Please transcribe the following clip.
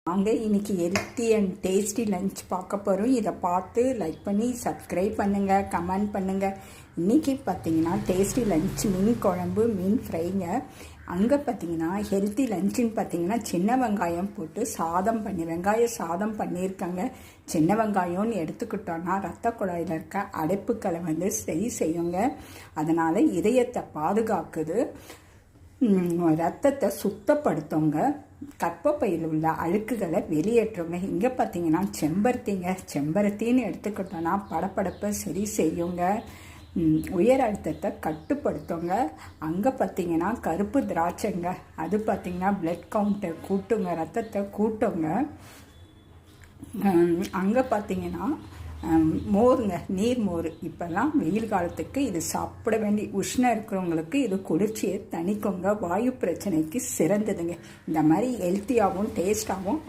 வாங்க இன்னைக்கு healthy and tasty lunch பார்க்க போகிறோம். இதை பார்த்து லைக் பண்ணி சப்ஸ்கிரைப் பண்ணுங்கள், கமெண்ட் பண்ணுங்கள். இன்றைக்கி பார்த்தீங்கன்னா டேஸ்டி லஞ்ச் மீன் குழம்பு, மீன் ஃப்ரைங்க. அங்கே பார்த்தீங்கன்னா ஹெல்த்தி லஞ்சுன்னு பார்த்தீங்கன்னா சின்ன வெங்காயம் போட்டு வெங்காய சாதம் பண்ணியிருக்காங்க. சின்ன வெங்காயம்னு எடுத்துக்கிட்டோன்னா ரத்த குழாயில் இருக்க அடைப்புக்களை சரி செய்யுங்க. அதனால் இதயத்தை பாதுகாக்குது, ரத்தத்தை சுத்தப்படுத்துங்க, கர்ப்பப்பையில் உள்ள அழுக்குகளை வெளியேற்றுங்க. இங்கே பார்த்தீங்கன்னா செம்பருத்தின்னு எடுத்துக்கிட்டோன்னா படப்படப்பை சரி செய்யுங்க, உயர் அழுத்தத்தை கட்டுப்படுத்துங்க. அங்கே பார்த்தீங்கன்னா கருப்பு திராட்சைங்க, அது பார்த்தீங்கன்னா பிளட் கவுண்ட்டை கூட்டுங்க, ரத்தத்தை கூட்டுங்க. அங்கே பார்த்தீங்கன்னா மோருங்க, நீர் மோர். இப்போல்லாம் வெயில் காலத்துக்கு இது சாப்பிட வேண்டிய உஷ்ணம் இருக்கிறவங்களுக்கு இது குளிர்ச்சியை தணிக்குங்க, வாயு பிரச்சனைக்கு சிறந்ததுங்க. இந்த மாதிரி ஹெல்த்தியாகவும் டேஸ்டாகவும்